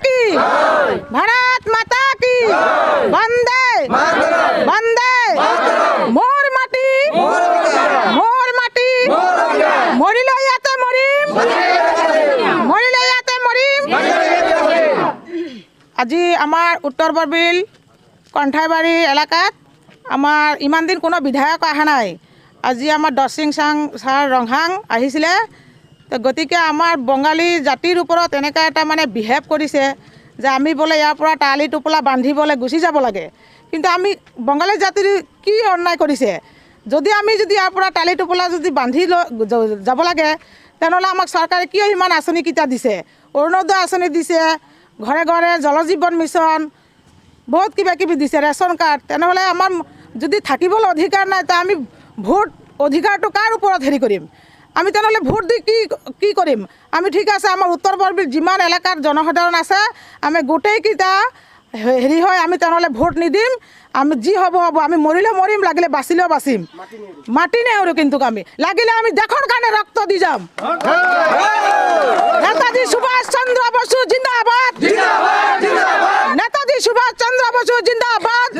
की भारत माता की वंदे वंदे मोर माटी मरिले याते मरिम मरिले याते मरिम। আজি আমার উত্তর বরবিল কণ্ঠাইবাড়ি এলাকাত আমার ইমান দিন কোনো বিধায়ক অহা নাই। আজি আমার দর্শিং ছাৰ ৰংহাং আহিছিলে। তো গতিকে আমাৰ বঙালী জাতিৰ ওপৰত এনেকুৱা এটা মানে বিহেভ কৰিছে যে আমি বোলে ইয়াৰ পৰা তালি টোপোলা বান্ধিবলৈ গুচি যাব লাগে। কিন্তু আমি বঙালী জাতিৰ কি অন্যায় কৰিছে? যদি আমি ইয়াৰ পৰা তালি টোপোলা যদি বান্ধি যাব লাগে তেনেহ'লে আমাক চৰকাৰে কিয় ইমান আঁচনিকেইটা দিছে? অৰুণোদয় আঁচনি দিছে, ঘৰে ঘৰে জল জীৱন মিছন, বহুত কিবা কিবি দিছে, ৰেচন কাৰ্ড। তেনেহ'লে আমাৰ যদি থাকিবলৈ অধিকাৰ নাই তা আমি ভোট অধিকাৰটো কাৰ ওপৰত হেৰি কৰিম? আমি তেনেহ'লে ভোট দি কি কৰিম? আমি ঠিক আছে আমাৰ উত্তৰ বৰবিল যিমান এলেকাৰ জনসাধাৰণ আছে আমি গোটেইকেইটা হেৰি হয় আমি তেনেহ'লে ভোট নিদিম। আমি যি হ'ব হ'ব, আমি মৰিলেও মৰিম, লাগিলে বাচিলেও বাচিম, মাটি নেওৰো। কিন্তু আমি লাগিলে আমি দেশৰ কাৰণে ৰক্ত দি যাম। নেতাজী সুভাষ চন্দ্ৰ বসু জিন্দাবাদ, নেতাজী সুভাষ চন্দ্ৰ বসু জিন্দাবাদ,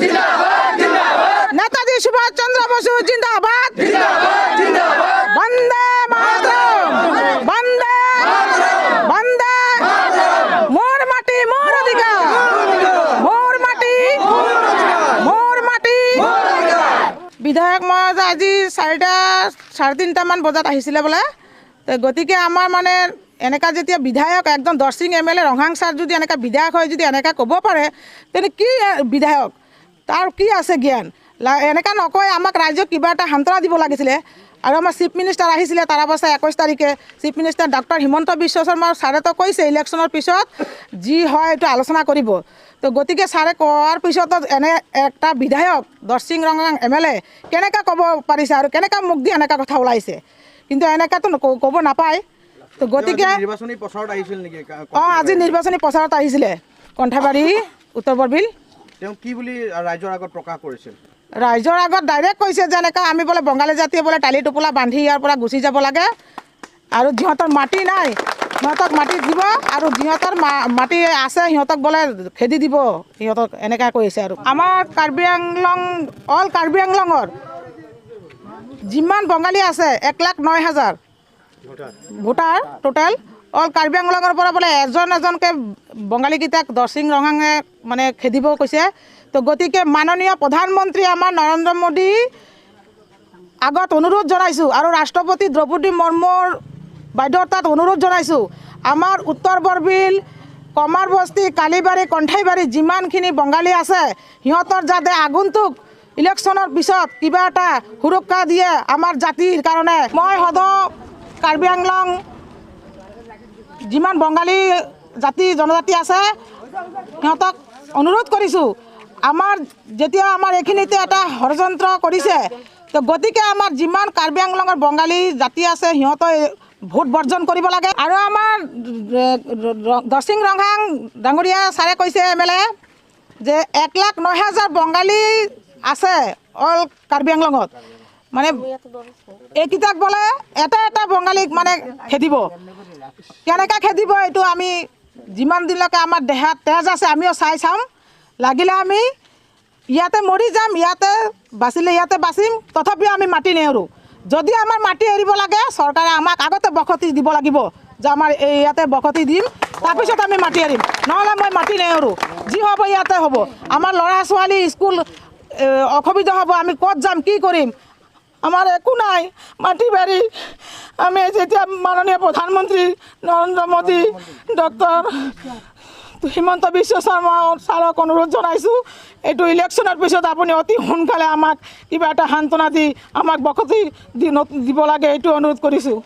নেতাজী সুভাষ চন্দ্ৰ বসু জিন্দাবাদ, বন্দে মাতৰম, বন্দে বন্দে। মোৰ মাটি মোৰ অধিকাৰ, মোৰ মাটি মোৰ মাটি। বিধায়ক মহাৰাজ আজি 3:30মান বজাত আহিছিলে বোলে। তো গতিকে আমাৰ মানে এনেকা যেতিয়া বিধায়ক একদম দৰ্শিং MLA ৰংহাং ছাৰ যদি এনেকা বিধায়ক হয় যদি এনেকা ক'ব পাৰে তেনে কি বিধায়ক তাৰ কি আছে জ্ঞান? এনেকা নকয়। আমাক ৰাইজক কিবা এটা সান্তনা দিব লাগিছিলে। আৰু আমাৰ চিফ মিনিষ্টাৰ আহিছিলে তাৰ অৱস্থা 21 তাৰিখে chief minister doctor Himanta Biswa শৰ্মাৰ ছাৰেতো কৈছে ইলেকশ্যনৰ পিছত যি হয় এইটো আলোচনা কৰিব। তো গতিকে ছাৰে কোৱাৰ পিছতো এনে একটা বিধায়ক দৰ্শিং ৰংহাং MLA কেনেকৈ ক'ব পাৰিছে আৰু কেনেকৈ মুখ দি এনেকুৱা কথা ওলাইছে? কিন্তু এনেকাতো ক'ব নাপায়। তো গতিকে নিৰ্বাচনী প্ৰচাৰত আহিছিল নেকি? আজি নিৰ্বাচনী প্ৰচাৰত আহিছিলে কণ্ঠাইবাড়ী উত্তৰ বৰবিল। তেওঁ কি বুলি ৰাইজৰ আগত প্ৰকাশ কৰিছিল? ৰাইজৰ আগত ডাইৰেক্ট কৈছে যে এনেকুৱা আমি বোলে বঙালী জাতিয়ে বোলে তালি টোপোলা বান্ধি ইয়াৰ পৰা গুচি যাব লাগে আৰু যিহঁতৰ মাটি নাই সিহঁতক মাটি দিব আৰু যিহঁতৰ মাটি আছে সিহঁতক বোলে খেদি দিব, সিহঁতক এনেকুৱা কৈছে। আৰু আমাৰ কাৰ্বি আংলং অল কাৰ্বি আংলঙৰ যিমান বঙালী আছে 1,09,000 ভোটাৰ টোটেল অল কাৰ্বি আংলঙৰ পৰা বোলে এজনকৈ বঙালীকেইটাক দৰ্শিং ৰংহাঙে মানে খেদিব কৈছে। তো গতিকে মাননীয় প্ৰধানমন্ত্ৰী আমাৰ নৰেন্দ্ৰ মোদী আগত অনুৰোধ জনাইছোঁ আৰু ৰাষ্ট্ৰপতি দ্ৰৌপদী মুৰ্মুৰ বাইদেউৰ তাত অনুৰোধ জনাইছোঁ আমাৰ উত্তৰ বৰবিল কমাৰবস্তি কালিবাৰী কণ্ঠাইবাৰী যিমানখিনি বঙালী আছে সিহঁতৰ যাতে আগন্তুক ইলেকশ্যনৰ পিছত কিবা এটা সুৰক্ষা দিয়ে আমাৰ জাতিৰ কাৰণে। মই সদৌ কাৰ্বি আংলং যিমান বঙালী জাতি জনজাতি আছে সিহঁতক অনুৰোধ কৰিছোঁ আমাৰ যেতিয়া আমাৰ এইখিনিতে এটা ষড়যন্ত্ৰ কৰিছে তো গতিকে আমাৰ যিমান কাৰ্বি আংলঙৰ বঙালী জাতি আছে সিহঁতে ভোট বৰ্জন কৰিব লাগে। আৰু আমাৰ দৰ্শিং ৰংহাং ডাঙৰীয়া ছাৰে কৈছে MLA যে 1,09,000 বঙালী আছে অল কাৰ্বি আংলঙত, মানে এইকেইটাক বোলে এটা বঙালীক মানে খেদিব। কেনেকৈ খেদিব এইটো আমি যিমান দিনলৈকে আমাৰ দেহাত তেজ আছে আমিও চাম। লাগিলে আমি ইয়াতে মৰি যাম, ইয়াতে বাচিলে ইয়াতে বাচিম, তথাপিও আমি মাটি নেৰোঁ। যদি আমাৰ মাটি এৰিব লাগে চৰকাৰে আমাক আগতে বসতি দিব লাগিব যে আমাৰ ইয়াতে বসতি দিম, তাৰপিছত আমি মাটি এৰিম, নহ'লে মই মাটি নেৰোঁ। যি হ'ব ইয়াতে হ'ব। আমাৰ ল'ৰা ছোৱালী স্কুল অসুবিধা হ'ব, আমি ক'ত যাম কি কৰিম? আমাৰ একো নাই মাটি বাৰী। আমি যেতিয়া মাননীয় প্ৰধানমন্ত্ৰী নৰেন্দ্ৰ মোদী ডক্টৰ হিমন্ত বিশ্ব শৰ্মা ছাৰক অনুৰোধ জনাইছোঁ এইটো ইলেকশ্যনৰ পিছত আপুনি অতি সোনকালে আমাক কিবা এটা সান্তনা দি আমাক বসতি দিব লাগে, এইটো অনুৰোধ কৰিছোঁ।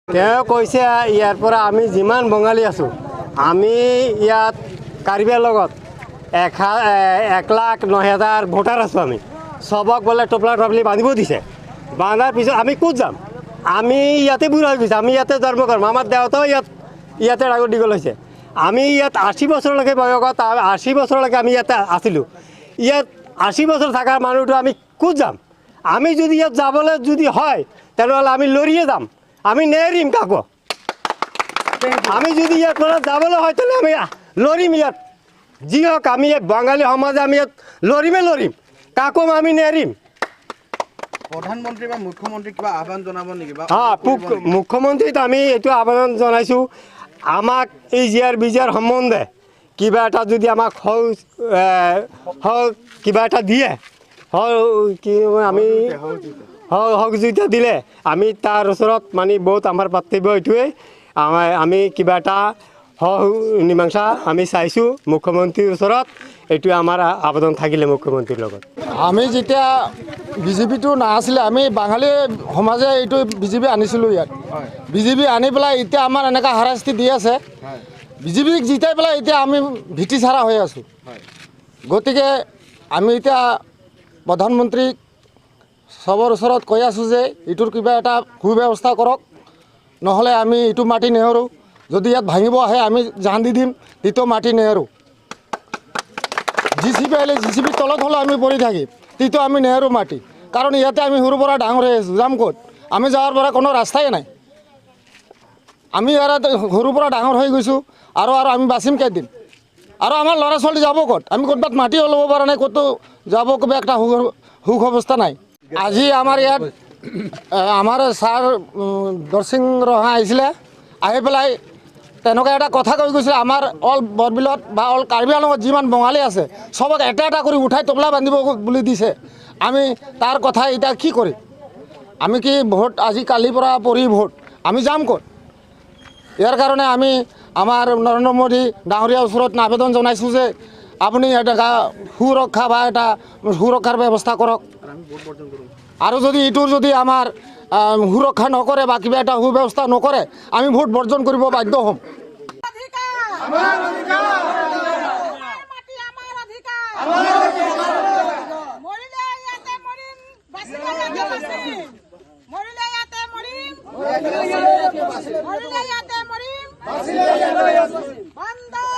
তেওঁ কৈছে ইয়াৰ পৰা আমি যিমান বঙালী আছোঁ আমি ইয়াত কাৰ্বিৰ লগত 1,09,000 ভোটাৰ আছোঁ। আমি চবক বোলে টোপলা টপলি বান্ধিব দিছে। বান্ধাৰ পিছত আমি ক'ত যাম? আমি ইয়াতে বুঢ়া হৈ গৈছে, আমি ইয়াতে জন্ম কৰিম, আমাৰ দেউতাও ইয়াতে ডাঙৰ দীঘল হৈছে। আমি ইয়াত 80 বছৰলৈকে বয়সত 80 বছৰলৈকে আমি ইয়াতে আছিলোঁ। ইয়াত 80 বছৰ থকাৰ মানুহটো আমি ক'ত যাম? আমি যদি ইয়াত যাবলৈ যদি হয় তেনেহ'লে আমি লৰিয়ে যাম, আমি নেৰিম কাকো। আমি যদি ইয়াৰ পৰা যাবলৈ হয় তেনেহ'লে আমি লৰিম ইয়াত, যি হওক আমি বাঙালী সমাজে আমি ইয়াত লৰিম, কাকো আমি নেৰিম। প্ৰধানমন্ত্ৰী বা মুখ্যমন্ত্ৰী কিবা আহ্বান জনাব নেকি? মুখ্যমন্ত্ৰীত আমি এইটো আবেদন জনাইছোঁ, আমাক এই জিয়াৰ বিজিয়াৰ সম্বন্ধে কিবা এটা যদি আমাক কিবা এটা দিয়ে, আমি সহযোগিতা দিলে আমি তাৰ ওচৰত মানে বহুত আমাৰ পাৰ্থক্য এইটোৱেই, আমি কিবা এটা মীমাংসা আমি চাইছোঁ মুখ্যমন্ত্ৰীৰ ওচৰত। এইটোৱে আমাৰ আবেদন থাকিলে মুখ্যমন্ত্ৰীৰ লগত। আমি যেতিয়া বিজেপিটো নাছিলে, আমি বাঙালী সমাজে এইটো বিজেপি আনিছিলোঁ ইয়াত। বিজেপি আনি পেলাই এতিয়া আমাৰ এনেকুৱা হাৰাশাস্তি দি আছে, বিজেপিক জিতাই পেলাই এতিয়া আমি ভীতি চাৰা হৈ আছোঁ। গতিকে আমি এতিয়া প্ৰধানমন্ত্ৰীক চবৰ ওচৰত কৈ আছোঁ যে এইটোৰ কিবা এটা সুব্যৱস্থা কৰক, নহ'লে আমি এইটো মাটি নেহেৰোঁ। যদি ইয়াত ভাঙিব আহে আমি জান দি দিম, তেতিয়া মাটি নেহেৰোঁ। জিচিপি আহিলে জিচিপিৰ তলত হ'লেও আমি পৰি থাকিম, তেতিয়া আমি নেহেৰোঁ মাটি। কাৰণ ইয়াতে আমি সৰুৰ পৰা ডাঙৰ হৈ আছোঁ, যাম ক'ত? আমি যাৱাৰ পৰা কোনো ৰাস্তাই নাই। আমি ইয়াত সৰুৰ পৰা ডাঙৰ হৈ গৈছোঁ, আৰু আমি বাচিম কেইদিন? আৰু আমাৰ ল'ৰা ছোৱালী যাব ক'ত? আমি ক'ৰবাত মাটিও ল'ব পৰা নাই, ক'তো যাব কিবা একটা সুখ অৱস্থা নাই। আজি আমাৰ ইয়াত আমাৰ ছাৰ দৰসিং ৰহা আহিছিলে, আহি পেলাই তেনেকুৱা এটা কথা কৈ গৈছিলে, আমাৰ অল বৰবিলত বা অল কাৰ্বি আংলঙত যিমান বঙালী আছে চবক এটা কৰি উঠাই টপলা বান্ধিব বুলি দিছে। আমি তাৰ কথা এতিয়া কি কৰিম? আমি কি ভোট আজি কালিৰ পৰা পৰি ভোট আমি যাম ক'ত? ইয়াৰ কাৰণে আমি আমাৰ নৰেন্দ্ৰ মোদী ডাঙৰীয়াৰ ওচৰত আবেদন জনাইছোঁ যে আপুনি এটা সুৰক্ষা বা এটা সুৰক্ষাৰ ব্যৱস্থা কৰক, আৰু যদি এইটোৰ যদি আমাৰ সুৰক্ষা নকৰে বা কিবা এটা সুব্যৱস্থা নকৰে আমি ভোট বৰ্জন কৰিব বাধ্য হ'ম। বন্দে